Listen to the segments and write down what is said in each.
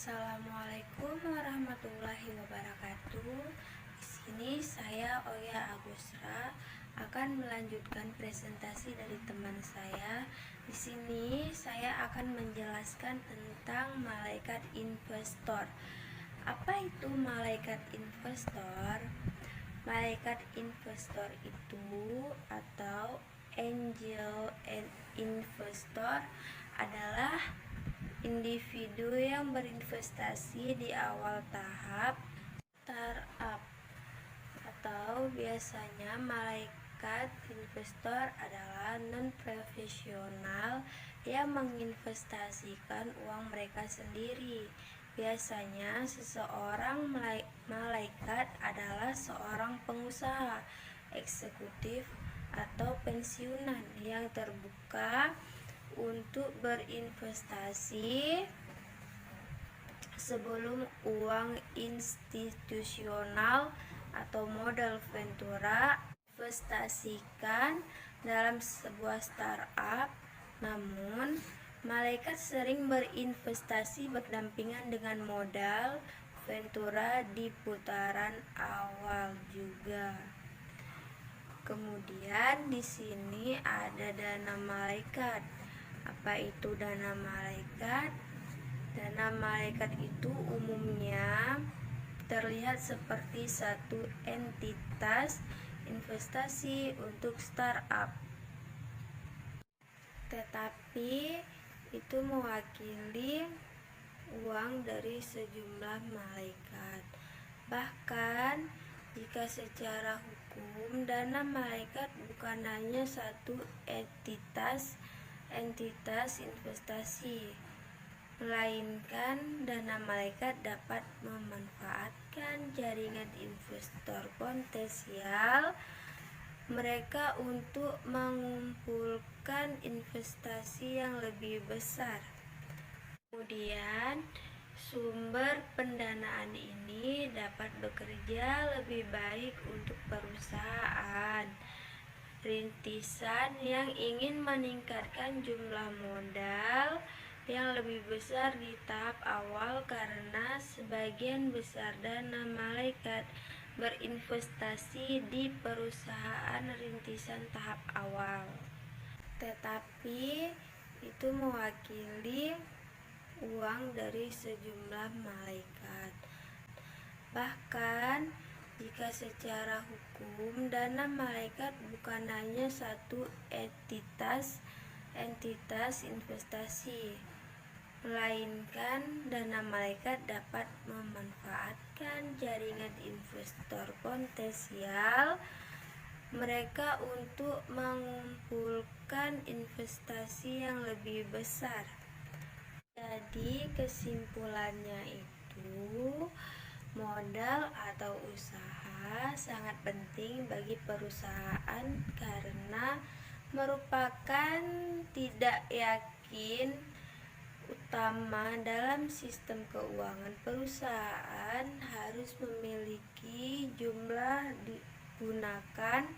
Assalamualaikum warahmatullahi wabarakatuh. Di sini saya Oya Agusra akan melanjutkan presentasi dari teman saya. Di sini saya akan menjelaskan tentang malaikat investor. Apa itu malaikat investor? Malaikat investor itu atau angel and investor adalah individu yang berinvestasi di awal tahap startup, atau biasanya malaikat investor adalah non-profesional yang menginvestasikan uang mereka sendiri. Biasanya seseorang malaikat adalah seorang pengusaha, eksekutif, atau pensiunan yang terbuka untuk berinvestasi sebelum uang institusional atau modal ventura investasikan dalam sebuah startup. Namun, malaikat sering berinvestasi berdampingan dengan modal ventura di putaran awal juga. Kemudian di sini ada dana malaikat. Apa itu dana malaikat? Dana malaikat itu umumnya terlihat seperti satu entitas investasi untuk startup, tetapi itu mewakili uang dari sejumlah malaikat. Bahkan jika secara hukum dana malaikat bukan hanya satu entitas investasi, melainkan dana malaikat dapat memanfaatkan jaringan investor potensial mereka untuk mengumpulkan investasi yang lebih besar. Kemudian, sumber pendanaan ini dapat bekerja lebih baik untuk perusahaan rintisan yang ingin meningkatkan jumlah modal yang lebih besar di tahap awal, karena sebagian besar dana malaikat berinvestasi di perusahaan rintisan tahap awal, tetapi itu mewakili uang dari sejumlah malaikat. Bahkan jika secara hukum dana malaikat bukan hanya satu entitas investasi, melainkan dana malaikat dapat memanfaatkan jaringan investor potensial mereka untuk mengumpulkan investasi yang lebih besar. Jadi kesimpulannya itu, modal atau usaha sangat penting bagi perusahaan karena merupakan tidak yakin utama dalam sistem keuangan. Perusahaan harus memiliki jumlah digunakan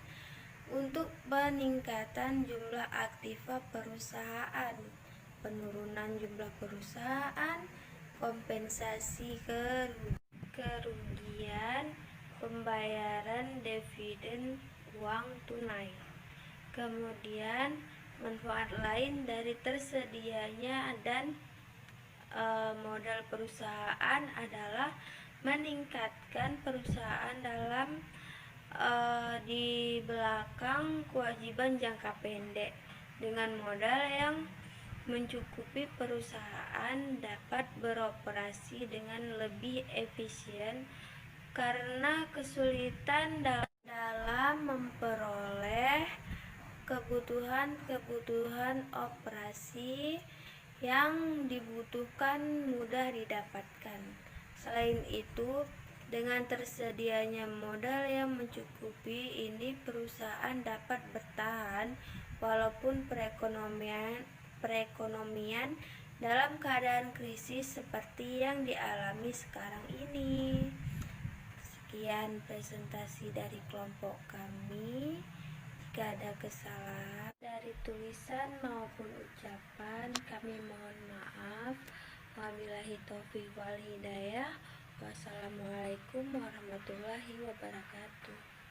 untuk peningkatan jumlah aktiva perusahaan, penurunan jumlah perusahaan, kompensasi kerugian, pembayaran dividen uang tunai. Kemudian manfaat lain dari tersedianya dan modal perusahaan adalah meningkatkan perusahaan dalam di belakang kewajiban jangka pendek. Dengan modal yang mencukupi, perusahaan dapat beroperasi dengan lebih efisien karena kesulitan dalam memperoleh kebutuhan operasi yang dibutuhkan mudah didapatkan. Selain itu, dengan tersedianya modal yang mencukupi ini, perusahaan dapat bertahan walaupun perekonomian dalam keadaan krisis seperti yang dialami sekarang ini. Sekian presentasi dari kelompok kami. Jika ada kesalahan dari tulisan maupun ucapan, kami mohon maaf. Wabillahi taufiq wal hidayah. Wassalamualaikum warahmatullahi wabarakatuh.